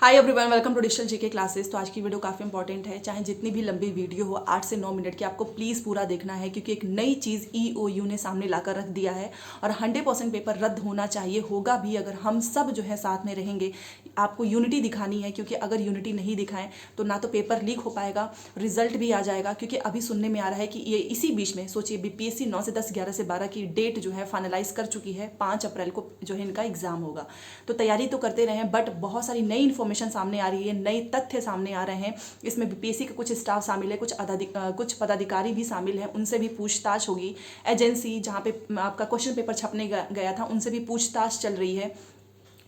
Hi everyone, welcome to digital GK classes. तो आज की वीडियो काफ़ी इंपॉर्टेंट है, चाहे जितनी भी लंबी वीडियो हो 8 से 9 मिनट की, आपको प्लीज़ पूरा देखना है क्योंकि एक नई चीज़ ईओयू ने सामने लाकर रख दिया है और 100% पेपर रद्द होना चाहिए, होगा भी अगर हम सब जो है साथ में रहेंगे। आपको यूनिटी दिखानी है क्योंकि अगर यूनिटी नहीं दिखाएं तो ना तो पेपर लीक हो पाएगा, रिजल्ट भी आ जाएगा। क्योंकि अभी सुनने में आ रहा है कि ये इसी बीच में सोचिए बीपीएससी 9 से 10, 11 से 12 की डेट जो है फाइनलाइज कर चुकी है। 5 अप्रैल को जो है इनका एग्जाम होगा। तो तैयारी तो करते रहें, बट बहुत सारी नई इन्फॉर्मेशन सामने आ रही है, नए तथ्य सामने आ रहे हैं। इसमें बीपीएससी के कुछ स्टाफ शामिल है, कुछ पदाधिकारी भी शामिल हैं, उनसे भी पूछताछ होगी। एजेंसी जहाँ पे आपका क्वेश्चन पेपर छपने गया था उनसे भी पूछताछ चल रही है।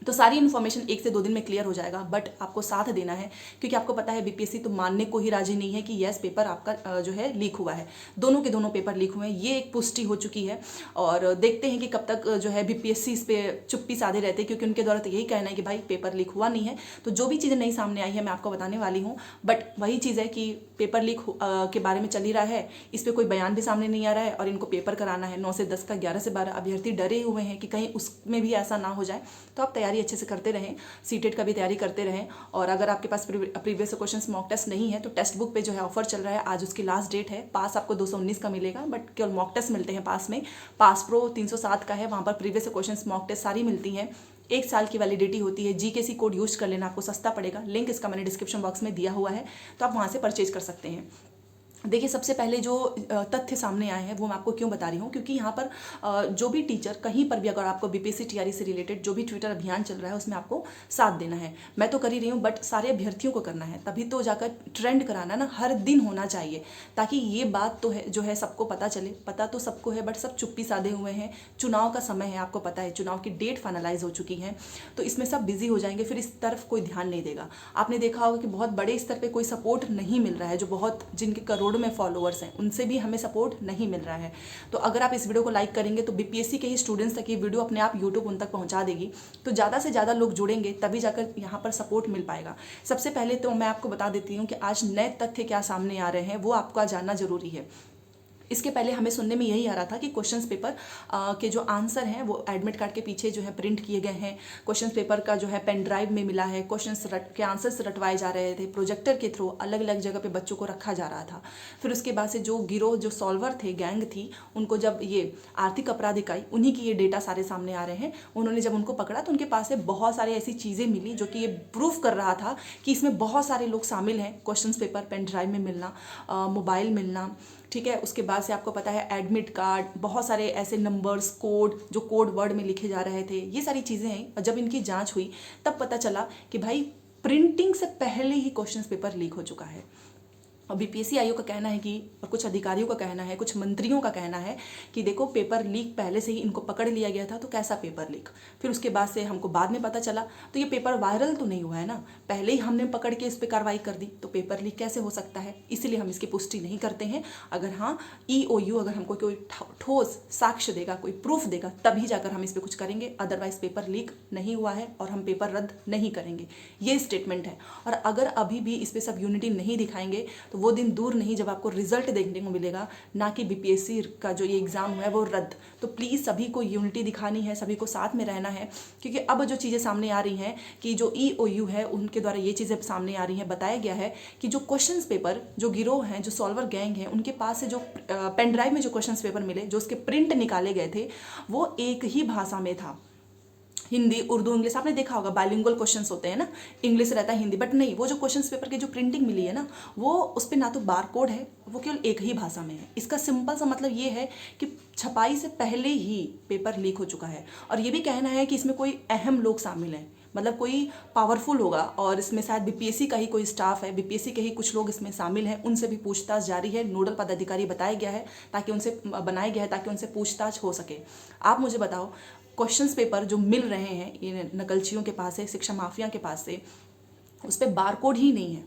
तो सारी इन्फॉर्मेशन 1 से 2 दिन में क्लियर हो जाएगा, बट आपको साथ देना है क्योंकि आपको पता है बीपीएससी तो मानने को ही राजी नहीं है कि यस पेपर आपका जो है लीक हुआ है। दोनों के दोनों पेपर लीक हुए हैं, ये एक पुष्टि हो चुकी है। और देखते हैं कि कब तक जो है बीपीएससी इस पर चुप्पी साधे रहते हैं, क्योंकि उनके द्वारा तो यही कहना है कि भाई पेपर लीक हुआ नहीं है। तो जो भी चीज़ें नई सामने आई है मैं आपको बताने वाली हूँ, बट वही चीज़ है कि पेपर लीक के बारे में चल ही रहा है, इस पर कोई बयान भी सामने नहीं आ रहा है और इनको पेपर कराना है 9 से 10 का, 11 से 12। अभ्यर्थी डरे हुए हैं कि कहीं उसमें भी ऐसा ना हो जाए। तो आप तैयारी अच्छे से करते रहें, सीटेट का भी तैयारी करते रहें। और अगर आपके पास प्रीवियस क्वेश्चंस मॉक टेस्ट नहीं है तो टेक्स्ट बुक पे जो है ऑफर चल रहा है, आज उसकी लास्ट डेट है। पास आपको 219 का मिलेगा, बट केवल मॉक टेस्ट मिलते हैं पास में। पास प्रो 307 का है, वहाँ पर प्रीवियस क्वेश्चंस मॉक टेस्ट सारी मिलती हैं। 1 साल की वैलिडिटी होती है। जीकेसी कोड यूज कर लेना, आपको सस्ता पड़ेगा। लिंक इसका मैंने डिस्क्रिप्शन बॉक्स में दिया हुआ है, तो आप वहाँ से परचेज कर सकते हैं। देखिए, सबसे पहले जो तथ्य सामने आए हैं वो मैं आपको क्यों बता रही हूँ, क्योंकि यहाँ पर जो भी टीचर कहीं पर भी अगर आपको बीपीएससी टीआरई से रिलेटेड जो भी ट्विटर अभियान चल रहा है उसमें आपको साथ देना है। मैं तो कर ही रही हूँ, बट सारे अभ्यर्थियों को करना है, तभी तो जाकर ट्रेंड कराना ना हर दिन होना चाहिए, ताकि ये बात तो है जो है सबको पता चले। पता तो सबको है, बट सब चुप्पी साधे हुए हैं। चुनाव का समय है, आपको पता है, चुनाव की डेट फाइनलाइज हो चुकी है, तो इसमें सब बिजी हो जाएंगे, फिर इस तरफ कोई ध्यान नहीं देगा। आपने देखा होगा कि बहुत बड़े स्तर पर कोई सपोर्ट नहीं मिल रहा है, जो बहुत जिनके करोड़ों में फॉलोअर्स हैं उनसे भी हमें सपोर्ट नहीं मिल रहा है। तो अगर आप इस वीडियो को लाइक करेंगे तो बीपीएससी के ही स्टूडेंट्स तक ये वीडियो अपने आप यूट्यूब उन तक पहुंचा देगी, तो ज़्यादा से ज़्यादा लोग जुड़ेंगे तभी जाकर यहाँ पर सपोर्ट मिल पाएगा। सबसे पहले तो मैं आपको बता देती हूँ कि आज नए तथ्य क्या सामने आ रहे हैं, वो आपका जानना जरूरी है। इसके पहले हमें सुनने में यही आ रहा था कि क्वेश्चंस पेपर के जो आंसर हैं वो एडमिट कार्ड के पीछे जो है प्रिंट किए गए हैं। क्वेश्चंस पेपर का जो है पेन ड्राइव में मिला है, क्वेश्चंस के आंसर्स रटवाए जा रहे थे, प्रोजेक्टर के थ्रू अलग अलग जगह पे बच्चों को रखा जा रहा था। फिर उसके बाद से जो गिरोह, जो सॉल्वर थे, गैंग थी, उनको जब ये आर्थिक अपराध इकाई, उन्हीं की ये डेटा सारे सामने आ रहे हैं। उन्होंने जब उनको पकड़ा तो उनके पास से बहुत सारी ऐसी चीज़ें मिली जो कि ये प्रूफ कर रहा था कि इसमें बहुत सारे लोग शामिल हैं। क्वेश्चंस पेपर पेन ड्राइव में मिलना, मोबाइल मिलना, ठीक है। उसके बाद से आपको पता है एडमिट कार्ड, बहुत सारे ऐसे नंबर्स, कोड जो कोड वर्ड में लिखे जा रहे थे, ये सारी चीज़ें हैं। और जब इनकी जांच हुई तब पता चला कि भाई प्रिंटिंग से पहले ही क्वेश्चंस पेपर लीक हो चुका है। और बीपीएससी आयोग का कहना है कि, और कुछ अधिकारियों का कहना है, कुछ मंत्रियों का कहना है कि देखो पेपर लीक पहले से ही इनको पकड़ लिया गया था, तो कैसा पेपर लीक। फिर उसके बाद से हमको बाद में पता चला, तो ये पेपर वायरल तो नहीं हुआ है ना, पहले ही हमने पकड़ के इस पर कार्रवाई कर दी, तो पेपर लीक कैसे हो सकता है। इसलिए हम इसकी पुष्टि नहीं करते हैं। अगर हाँ ईओयू अगर हमको कोई ठोस साक्ष्य देगा, कोई प्रूफ देगा, तभी जाकर हम इस पर कुछ करेंगे, अदरवाइज पेपर लीक नहीं हुआ है और हम पेपर रद्द नहीं करेंगे, ये स्टेटमेंट है। और अगर अभी भी इस पर सब यूनिटी नहीं दिखाएंगे तो वो दिन दूर नहीं जब आपको रिजल्ट देखने को मिलेगा, ना कि बीपीएससी का जो ये एग्जाम हुआ है वो रद्द। तो प्लीज़ सभी को यूनिटी दिखानी है, सभी को साथ में रहना है, क्योंकि अब जो चीज़ें सामने आ रही हैं कि जो ईओयू है उनके द्वारा ये चीज़ें सामने आ रही हैं। बताया गया है कि जो क्वेश्चंस पेपर, जो गिरोह हैं, जो सॉल्वर गैंग हैं, उनके पास से जो पेन ड्राइव में जो क्वेश्चंस पेपर मिले, जो उसके प्रिंट निकाले गए थे, वो एक ही भाषा में था, हिंदी, उर्दू, इंग्लिश। आपने देखा होगा बाइलिंगुअल क्वेश्चंस होते हैं ना, इंग्लिश रहता है, हिंदी, बट नहीं, वो जो क्वेश्चंस पेपर की जो प्रिंटिंग मिली है ना, वो उस पर ना तो बार कोड है, वो केवल एक ही भाषा में है। इसका सिंपल सा मतलब ये है कि छपाई से पहले ही पेपर लीक हो चुका है। और ये भी कहना है कि इसमें कोई अहम लोग शामिल हैं, मतलब कोई पावरफुल होगा, और इसमें शायद बीपीएससी का ही कोई स्टाफ है, बीपीएससी के ही कुछ लोग इसमें शामिल हैं, उनसे भी पूछताछ जारी है। नोडल पदाधिकारी बताया गया है ताकि उनसे बनाया गया है ताकि उनसे पूछताछ हो सके। आप मुझे बताओ, क्वेश्चंस पेपर जो मिल रहे हैं ये नकलचियों के पास से, शिक्षा माफिया के पास से, उस पर बारकोड ही नहीं है,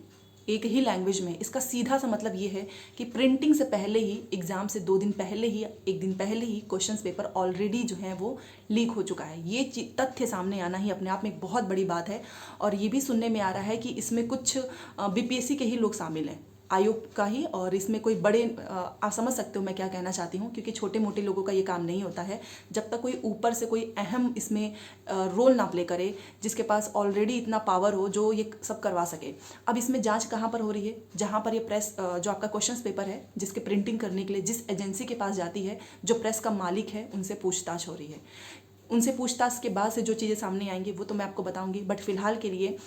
एक ही लैंग्वेज में। इसका सीधा सा मतलब ये है कि प्रिंटिंग से पहले ही, एग्जाम से 2 दिन पहले ही, 1 दिन पहले ही क्वेश्चंस पेपर ऑलरेडी जो है वो लीक हो चुका है। ये तथ्य सामने आना ही अपने आप में एक बहुत बड़ी बात है। और ये भी सुनने में आ रहा है कि इसमें कुछ बीपीएससी के ही लोग शामिल हैं। आयोग का ही, और इसमें कोई बड़े आप समझ सकते हो मैं क्या कहना चाहती हूँ, क्योंकि छोटे मोटे लोगों का ये काम नहीं होता है जब तक कोई ऊपर से कोई अहम इसमें रोल ना प्ले करे, जिसके पास ऑलरेडी इतना पावर हो जो ये सब करवा सके। अब इसमें जांच कहाँ पर हो रही है? जहाँ पर ये प्रेस जो आपका क्वेश्चन पेपर है जिसके प्रिंटिंग करने के लिए जिस एजेंसी के पास जाती है, जो प्रेस का मालिक है, उनसे पूछताछ हो रही है। उनसे पूछताछ के बाद से जो चीज़ें सामने आएंगी वो तो मैं आपको बताऊंगी, बट फिलहाल के लिए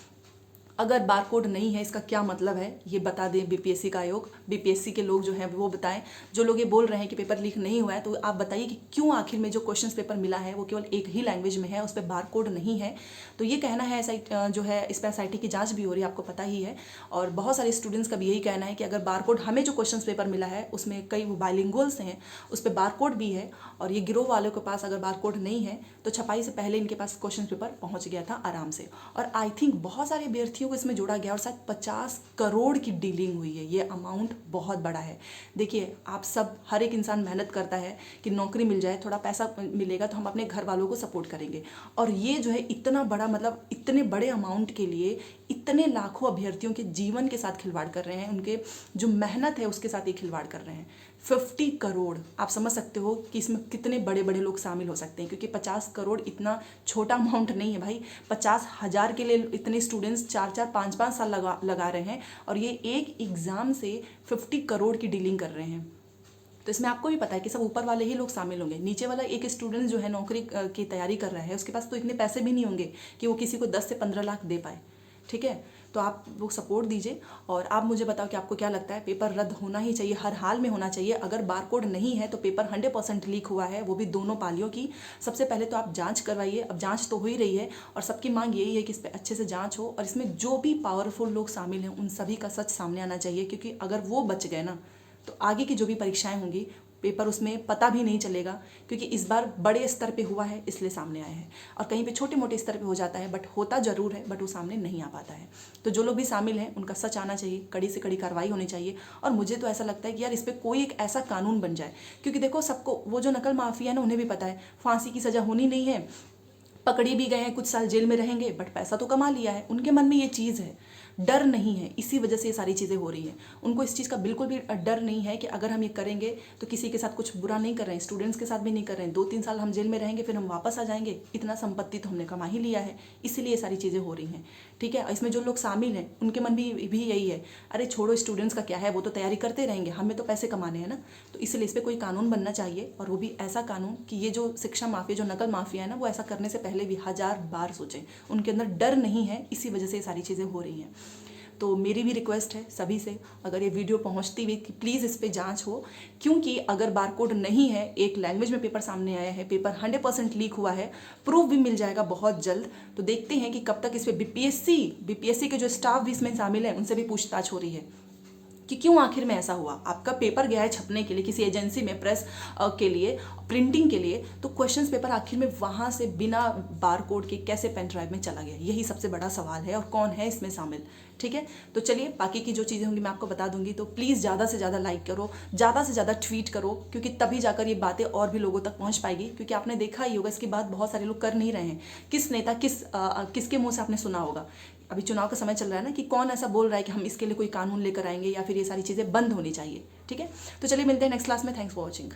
अगर बारकोड नहीं है इसका क्या मतलब है ये बता दें बीपीएससी का आयोग, बीपीएससी के लोग जो हैं वो बताएं। जो लोग ये बोल रहे हैं कि पेपर लीक नहीं हुआ है, तो आप बताइए कि क्यों आखिर में जो क्वेश्चन पेपर मिला है वो केवल एक ही लैंग्वेज में है, उस पर बारकोड नहीं है। तो ये कहना है जो है इस पर SIT की जाँच भी हो रही है, आपको पता ही है। और बहुत सारे स्टूडेंट्स का भी यही कहना है कि अगर बारकोड, हमें जो क्वेश्चन पेपर मिला है उसमें कई वो बाइलिंगुअल्स हैं, उस पर बारकोड भी है, और ये गिरोह वालों के पास अगर बारकोड नहीं है तो छपाई से पहले इनके पास क्वेश्चन पेपर पहुँच गया था आराम से। और आई थिंक बहुत सारे अभ्यर्थियों को इसमें जोड़ा गया और शायद 50 करोड़ की डीलिंग हुई है। ये अमाउंट बहुत बड़ा है। देखिए, आप सब, हर एक इंसान मेहनत करता है कि नौकरी मिल जाए, थोड़ा पैसा मिलेगा तो हम अपने घर वालों को सपोर्ट करेंगे, और ये जो है इतना बड़ा, मतलब इतने बड़े अमाउंट के लिए इतने लाखों अभ्यर्थियों के जीवन के साथ खिलवाड़ कर रहे हैं, उनके जो मेहनत है उसके साथ ये खिलवाड़ कर रहे हैं। 50 करोड़, आप समझ सकते हो कि इसमें कितने बड़े बड़े लोग शामिल हो सकते हैं, क्योंकि 50 करोड़ इतना छोटा अमाउंट नहीं है भाई। 50,000 के लिए इतने स्टूडेंट्स 4-4, 5-5 साल लगा रहे हैं, और ये एक एग्ज़ाम से 50 करोड़ की डीलिंग कर रहे हैं। तो इसमें आपको भी पता है कि सब ऊपर वाले ही लोग शामिल होंगे। नीचे वाला एक स्टूडेंट जो है नौकरी की तैयारी कर रहा है, उसके पास तो इतने पैसे भी नहीं होंगे कि वो किसी को 10 से 15 लाख दे पाए। ठीक है, तो आप लोग सपोर्ट दीजिए, और आप मुझे बताओ कि आपको क्या लगता है, पेपर रद्द होना ही चाहिए, हर हाल में होना चाहिए। अगर बारकोड नहीं है तो पेपर 100% लीक हुआ है, वो भी दोनों पालियों की। सबसे पहले तो आप जांच करवाइए। अब जांच तो हो ही रही है, और सबकी मांग यही है कि इस पर अच्छे से जांच हो, और इसमें जो भी पावरफुल लोग शामिल हैं उन सभी का सच सामने आना चाहिए, क्योंकि अगर वो बच गए ना तो आगे की जो भी परीक्षाएं होंगी, पेपर उसमें पता भी नहीं चलेगा, क्योंकि इस बार बड़े स्तर पे हुआ है इसलिए सामने आया है, और कहीं पे छोटे मोटे स्तर पे हो जाता है, बट होता ज़रूर है, बट वो सामने नहीं आ पाता है। तो जो लोग भी शामिल हैं उनका सच आना चाहिए, कड़ी से कड़ी कार्रवाई होनी चाहिए। और मुझे तो ऐसा लगता है कि यार इस पर कोई एक ऐसा कानून बन जाए, क्योंकि देखो सबको, वो जो नकल माफिया है ना, उन्हें भी पता है फांसी की सज़ा होनी नहीं है, पकड़ी भी गए हैं, कुछ साल जेल में रहेंगे, बट पैसा तो कमा लिया है। उनके मन में ये चीज़ है, डर नहीं है, इसी वजह से ये सारी चीज़ें हो रही हैं। उनको इस चीज़ का बिल्कुल भी डर नहीं है कि अगर हम ये करेंगे तो किसी के साथ कुछ बुरा नहीं कर रहे हैं, स्टूडेंट्स के साथ भी नहीं कर रहे हैं, 2-3 साल हम जेल में रहेंगे, फिर हम वापस आ जाएंगे, इतना संपत्ति तो हमने कमा ही लिया है, इसीलिए ये सारी चीज़ें हो रही हैं। ठीक है, इसमें जो लोग शामिल हैं उनके मन भी यही है, अरे छोड़ो स्टूडेंट्स का क्या है, वो तो तैयारी करते रहेंगे, हमें तो पैसे कमाने हैं ना। तो इसलिए इस पर कोई कानून बनना चाहिए, और वो भी ऐसा कानून कि ये जो शिक्षा माफिया, जो नकल माफिया है ना, वो ऐसा करने से पहले भी 1000 बार सोचें। उनके अंदर डर नहीं है, इसी वजह से ये सारी चीज़ें हो रही हैं। तो मेरी भी रिक्वेस्ट है सभी से, अगर ये वीडियो पहुंचती हुई कि प्लीज़ इस पे जांच हो, क्योंकि अगर बारकोड नहीं है, एक लैंग्वेज में पेपर सामने आया है, पेपर 100% लीक हुआ है, प्रूफ भी मिल जाएगा बहुत जल्द। तो देखते हैं कि कब तक इस पर बीपीएससी के जो स्टाफ भी इसमें शामिल है उनसे भी पूछताछ हो रही है कि क्यों आखिर में ऐसा हुआ। आपका पेपर गया है छपने के लिए किसी एजेंसी में, प्रेस के लिए, प्रिंटिंग के लिए, तो क्वेश्चंस पेपर आखिर में वहाँ से बिना बारकोड के कैसे पेन ड्राइव में चला गया, यही सबसे बड़ा सवाल है, और कौन है इसमें शामिल। ठीक है, तो चलिए बाकी की जो चीज़ें होंगी मैं आपको बता दूंगी। तो प्लीज़ ज़्यादा से ज़्यादा लाइक करो, ज़्यादा से ज़्यादा ट्वीट करो, क्योंकि तभी जाकर ये बातें और भी लोगों तक पहुँच पाएगी। क्योंकि आपने देखा ही होगा, इसकी बात बहुत सारे लोग कर नहीं रहे हैं। किस नेता, किसके मुँह से आपने सुना होगा, अभी चुनाव का समय चल रहा है ना, कि कौन ऐसा बोल रहा है कि हम इसके लिए कोई कानून लेकर आएंगे या फिर ये सारी चीज़ें बंद होनी चाहिए। ठीक है, तो चलिए मिलते हैं नेक्स्ट क्लास में। Thanks for watching.